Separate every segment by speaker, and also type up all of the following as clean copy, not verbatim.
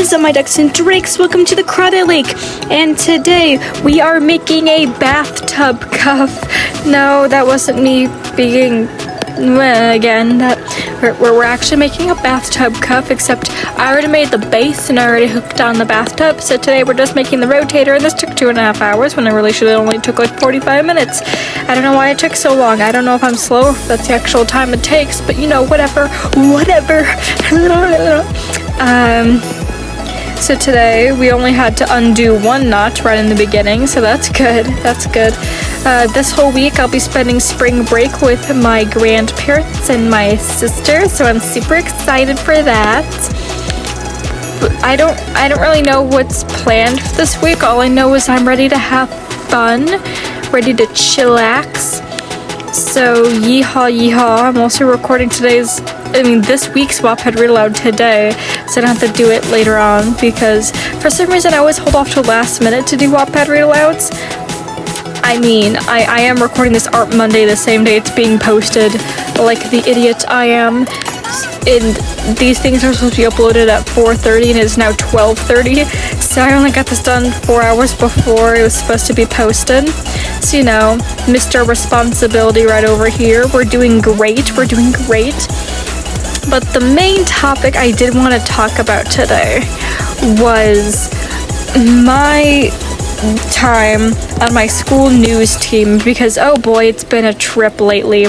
Speaker 1: is up, my ducks and drakes? Welcome to the Crawdad Lake, and today we are making a bathtub cuff. No, that wasn't me being again. We're actually making a bathtub cuff, except I already made the base and I already hooked on the bathtub. So today we're just making the rotator, and this took 2.5 hours when it really should have only took like 45 minutes. I don't know why it took so long. I don't know if I'm slow, if that's the actual time it takes, but you know, whatever. So today we only had to undo one knot right in the beginning, so that's good. This whole week I'll be spending spring break with my grandparents and my sister, so I'm super excited for that. But I don't really know what's planned for this week. All I know is I'm ready to have fun, ready to chillax. So yeehaw. I'm also recording this week's Wattpad Read Aloud today, so I don't have to do it later on, because for some reason I always hold off till last minute to do Wattpad Read Alouds. I am recording this Art Monday the same day it's being posted, like the idiot I am. And these things are supposed to be uploaded at 4:30 and it's now 12:30, so I only got this done 4 hours before it was supposed to be posted. So you know, Mr. Responsibility right over here. We're doing great. But the main topic I did want to talk about today was my time on my school news team, because oh boy, it's been a trip lately.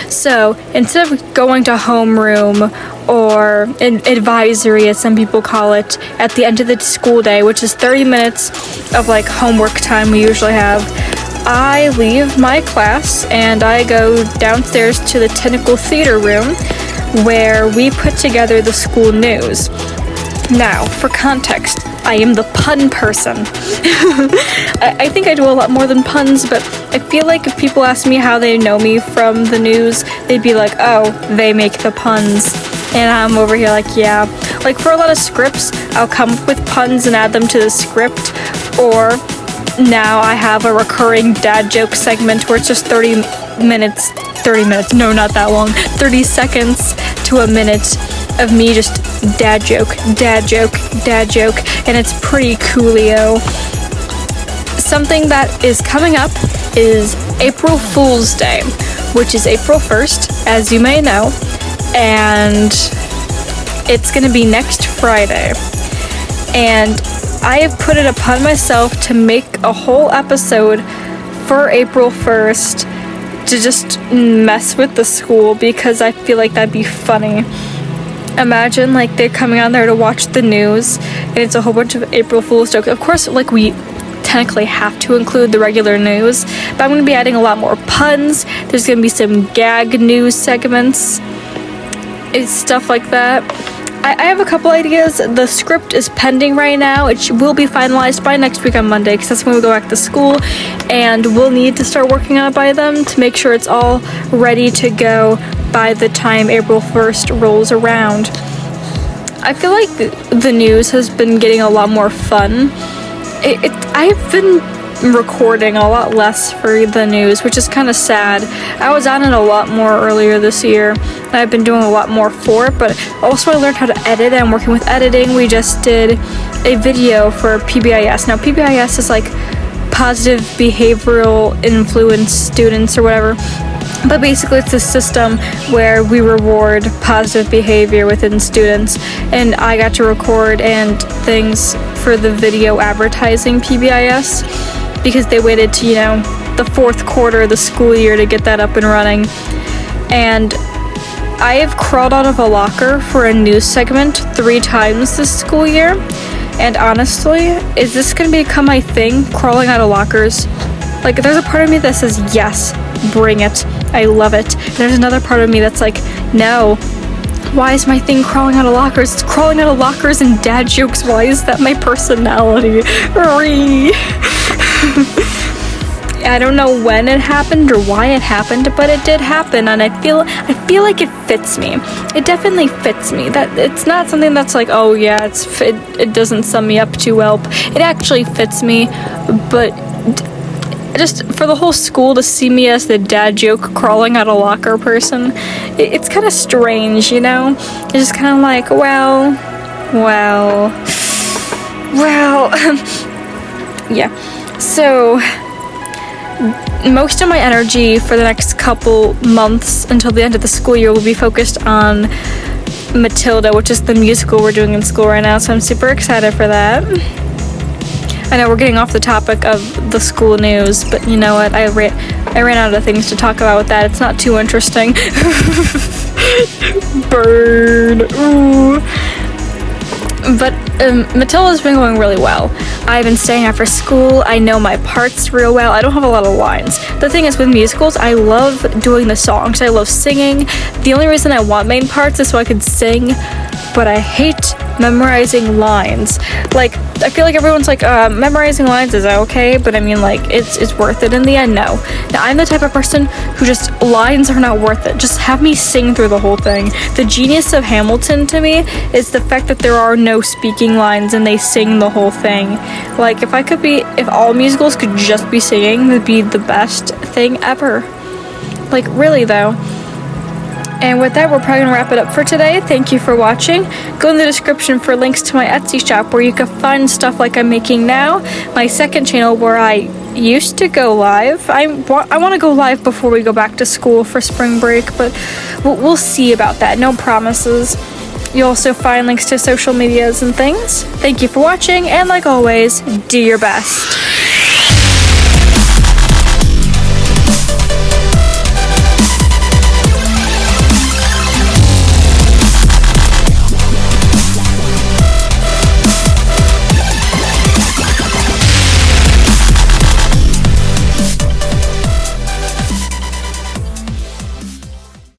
Speaker 1: So instead of going to homeroom or an advisory, as some people call it, at the end of the school day, which is 30 minutes of like homework time we usually have, I leave my class and I go downstairs to the technical theater room where we put together the school news. Now, for context, I am the pun person. I think I do a lot more than puns, but I feel like if people ask me how they know me from the news, they'd be like, oh, they make the puns. And I'm over here like, yeah. Like for a lot of scripts, I'll come up with puns and add them to the script, or now I have a recurring dad joke segment where it's just 30 seconds to a minute of me just dad joke, and it's pretty coolio. Something that is coming up is April Fool's Day, which is April 1st, as you may know, and it's gonna be next Friday. And I have put it upon myself to make a whole episode for April 1st to just mess with the school, because I feel like that'd be funny. Imagine like they're coming on there to watch the news and it's a whole bunch of April Fool's jokes. Of course, like we technically have to include the regular news, but I'm going to be adding a lot more puns. There's going to be some gag news segments. It's stuff like that. I have a couple ideas. The script is pending right now. It will be finalized by next week on Monday, because that's when we go back to school, and we'll need to start working on it by then to make sure it's all ready to go by the time April 1st rolls around. I feel like the news has been getting a lot more fun. I've been recording a lot less for the news, which is kind of sad. I was on it a lot more earlier this year, and I've been doing a lot more for it, but also I learned how to edit. I'm working with editing. We just did a video for PBIS. Now, PBIS is like positive behavioral influence students or whatever. But basically it's a system where we reward positive behavior within students, and I got to record and things for the video advertising PBIS, because they waited to, the fourth quarter of the school year to get that up and running. And I have crawled out of a locker for a news segment 3 times this school year, and honestly, is this going to become my thing, crawling out of lockers? Like, there's a part of me that says, yes, bring it. I love it. And there's another part of me that's like, no. Why is my thing crawling out of lockers? It's crawling out of lockers and dad jokes. Why is that my personality? I don't know when it happened or why it happened, but it did happen, and I feel like it fits me. It definitely fits me. That it's not something that's like, oh yeah, it doesn't sum me up too well. It actually fits me, but just for the whole school to see me as the dad joke crawling out of locker person, it's kind of strange, It's just kind of like, well, Well, yeah. So, most of my energy for the next couple months until the end of the school year will be focused on Matilda, which is the musical we're doing in school right now, so I'm super excited for that. I know we're getting off the topic of the school news, but you know what? I ran out of things to talk about with that. It's not too interesting. Burn. Ooh. But Matilda's been going really well. I've been staying after school. I know my parts real well. I don't have a lot of lines. The thing is with musicals, I love doing the songs. I love singing. The only reason I want main parts is so I could sing, but I hate memorizing lines. Like, I feel like everyone's like, memorizing lines is okay, but I mean, like, it's worth it in the end. No. Now, I'm the type of person who just, lines are not worth it. Just have me sing through the whole thing. The genius of Hamilton to me is the fact that there are no speaking lines and they sing the whole thing. Like, if all musicals could just be singing, that'd be the best thing ever. Like, really though. And with that, we're probably gonna wrap it up for today. Thank you for watching. Go in the description for links to my Etsy shop where you can find stuff like I'm making now. My second channel where I used to go live. I want to go live before we go back to school for spring break, but we'll see about that. No promises. You'll also find links to social medias and things. Thank you for watching, and like always, do your best.